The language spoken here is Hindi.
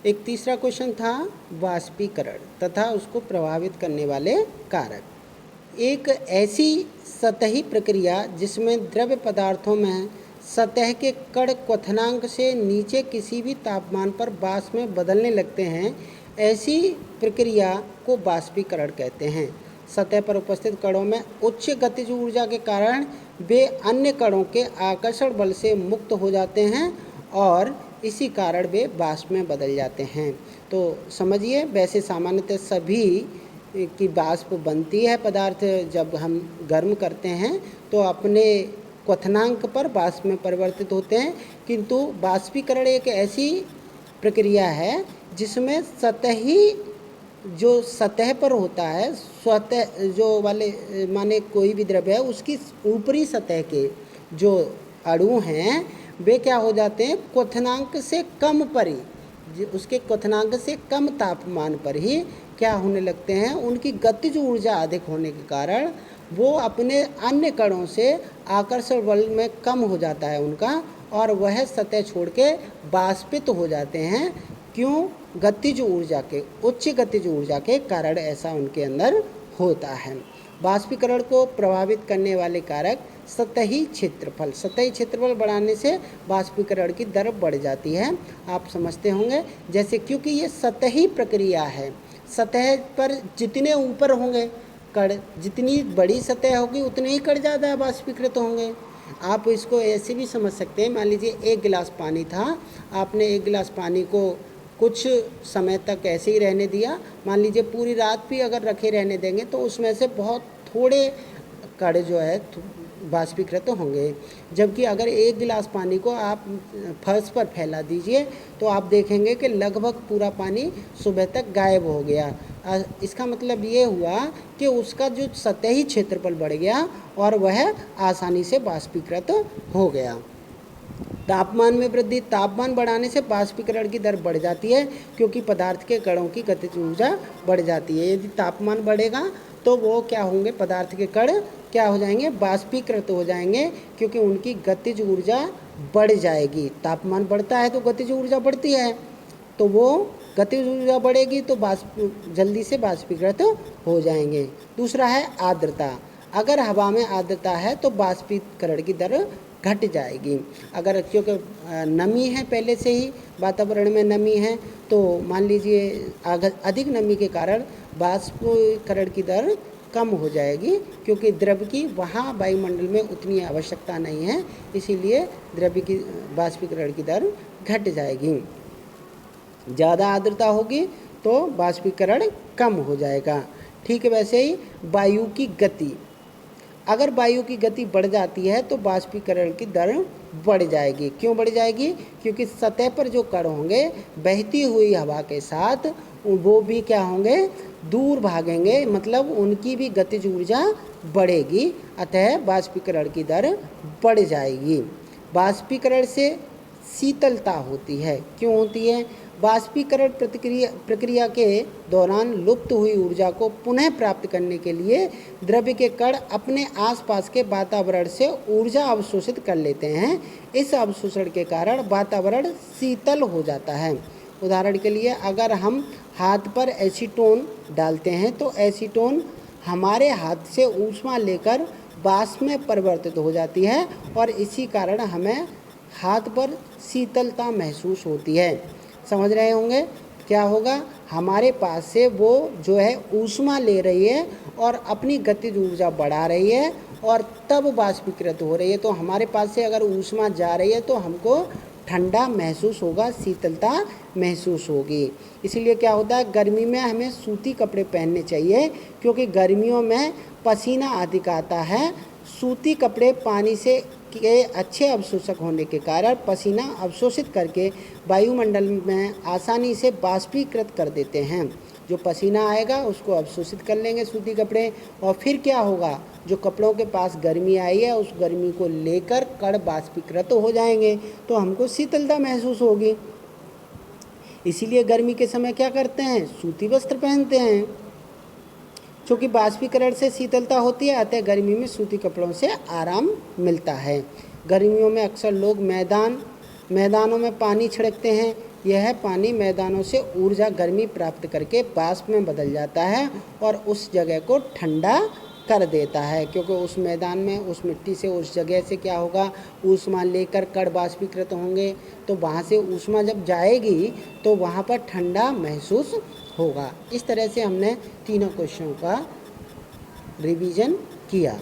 एक तीसरा क्वेश्चन था वाष्पीकरण तथा उसको प्रभावित करने वाले कारक। एक ऐसी सतही प्रक्रिया जिसमें द्रव्य पदार्थों में सतह के कण क्वथनांक से नीचे किसी भी तापमान पर वाष्प में बदलने लगते हैं, ऐसी प्रक्रिया को वाष्पीकरण कहते हैं। सतह पर उपस्थित कणों में उच्च गतिज ऊर्जा के कारण वे अन्य कणों के आकर्षण बल से मुक्त हो जाते हैं और इसी कारण वे वाष्प में बदल जाते हैं। तो समझिए, वैसे सामान्यतः सभी की वाष्प बनती है पदार्थ जब हम गर्म करते हैं तो अपने क्वथनांक पर वाष्प में परिवर्तित होते हैं, किंतु वाष्पीकरण एक ऐसी प्रक्रिया है जिसमें जो सतह पर होता है, स्वतः जो वाले माने कोई भी द्रव्य है उसकी ऊपरी सतह के जो अणु हैं वे क्या हो जाते हैं, क्वथनांक से कम पर ही, उसके क्वथनांक से कम तापमान पर ही क्या होने लगते हैं, उनकी गतिज ऊर्जा अधिक होने के कारण वो अपने अन्य कणों से आकर्षण बल में कम हो जाता है उनका, और वह सतह छोड़ के वाष्पित हो जाते हैं। क्यों? गतिज ऊर्जा के, उच्च गतिज ऊर्जा के कारण ऐसा उनके अंदर होता है। वाष्पीकरण को प्रभावित करने वाले कारक सतही क्षेत्रफल। सतही क्षेत्रफल बढ़ाने से वाष्पीकरण की दर बढ़ जाती है, आप समझते होंगे। जैसे क्योंकि ये सतही प्रक्रिया है, सतह पर जितने ऊपर होंगे कण, जितनी बड़ी सतह होगी उतने ही कण ज़्यादा वाष्पीकृत होंगे। आप इसको ऐसे भी समझ सकते हैं, मान लीजिए एक गिलास पानी था, आपने एक गिलास पानी को कुछ समय तक ऐसे ही रहने दिया, मान लीजिए पूरी रात भी अगर रखे रहने देंगे तो उसमें से बहुत थोड़े कण जो है वाष्पीकृत होंगे। जबकि अगर एक गिलास पानी को आप फर्श पर फैला दीजिए तो आप देखेंगे कि लगभग पूरा पानी सुबह तक गायब हो गया। इसका मतलब ये हुआ कि उसका जो सतही क्षेत्रफल बढ़ गया और वह आसानी से वाष्पीकृत हो गया। तापमान में वृद्धि। तापमान बढ़ाने से वाष्पीकरण की दर बढ़ जाती है क्योंकि पदार्थ के कणों की गतिज ऊर्जा बढ़ जाती है। यदि तापमान बढ़ेगा तो वो क्या होंगे, पदार्थ के कण क्या हो जाएंगे, वाष्पीकृत हो जाएंगे, क्योंकि उनकी गतिज ऊर्जा बढ़ जाएगी। तापमान बढ़ता है तो गतिज ऊर्जा बढ़ती है, तो वो गतिज ऊर्जा बढ़ेगी तो जल्दी से वाष्पीकृत हो जाएंगे। दूसरा है आर्द्रता। अगर हवा में आर्द्रता है तो वाष्पीकरण की दर घट जाएगी। अगर क्योंकि नमी है, पहले से ही वातावरण में नमी है, तो मान लीजिए अधिक नमी के कारण वाष्पीकरण की दर कम हो जाएगी, क्योंकि द्रव्य की वहाँ वायुमंडल में उतनी आवश्यकता नहीं है, इसीलिए द्रव्य की वाष्पीकरण की दर घट जाएगी। ज़्यादा आर्द्रता होगी तो वाष्पीकरण कम हो जाएगा। ठीक है, वैसे ही वायु की गति। अगर वायु की गति बढ़ जाती है तो वाष्पीकरण की दर बढ़ जाएगी। क्यों बढ़ जाएगी? क्योंकि सतह पर जो कण होंगे बहती हुई हवा के साथ वो भी क्या होंगे, दूर भागेंगे, मतलब उनकी भी गतिज ऊर्जा बढ़ेगी, अतः वाष्पीकरण की दर बढ़ जाएगी। वाष्पीकरण से शीतलता होती है। क्यों होती है? वाष्पीकरण प्रक्रिया के दौरान लुप्त हुई ऊर्जा को पुनः प्राप्त करने के लिए द्रव्य के कण अपने आसपास के वातावरण से ऊर्जा अवशोषित कर लेते हैं। इस अवशोषण के कारण वातावरण शीतल हो जाता है। उदाहरण के लिए अगर हम हाथ पर एसीटोन डालते हैं तो एसीटोन हमारे हाथ से ऊष्मा लेकर वाष्प में परिवर्तित हो जाती है और इसी कारण हमें हाथ पर शीतलता महसूस होती है। समझ रहे होंगे क्या होगा, हमारे पास से वो जो है ऊष्मा ले रही है और अपनी गतिज ऊर्जा बढ़ा रही है और तब वाष्पीकृत हो रही है। तो हमारे पास से अगर ऊष्मा जा रही है तो हमको ठंडा महसूस होगा, शीतलता महसूस होगी। इसीलिए क्या होता है, गर्मी में हमें सूती कपड़े पहनने चाहिए, क्योंकि गर्मियों में पसीना अधिक आता है। सूती कपड़े पानी से के अच्छे अवशोषक होने के कारण पसीना अवशोषित करके वायुमंडल में आसानी से वाष्पीकृत कर देते हैं। जो पसीना आएगा उसको अवशोषित कर लेंगे सूती कपड़े, और फिर क्या होगा, जो कपड़ों के पास गर्मी आई है उस गर्मी को लेकर कण वाष्पीकृत हो जाएंगे, तो हमको शीतलता महसूस होगी। इसीलिए गर्मी के समय क्या करते हैं, सूती वस्त्र पहनते हैं। क्योंकि वाष्पीकरण से शीतलता होती है, अतः गर्मी में सूती कपड़ों से आराम मिलता है। गर्मियों में अक्सर लोग मैदानों में पानी छिड़कते हैं, यह पानी मैदानों से ऊर्जा गर्मी प्राप्त करके वाष्प में बदल जाता है और उस जगह को ठंडा कर देता है, क्योंकि उस मैदान में उस मिट्टी से उस जगह से क्या होगा, ऊष्मा लेकर कण वाष्पीकृत होंगे, तो वहाँ से ऊष्मा जब जाएगी तो वहाँ पर ठंडा महसूस होगा। इस तरह से हमने तीनों क्वेश्चन का रिवीजन किया।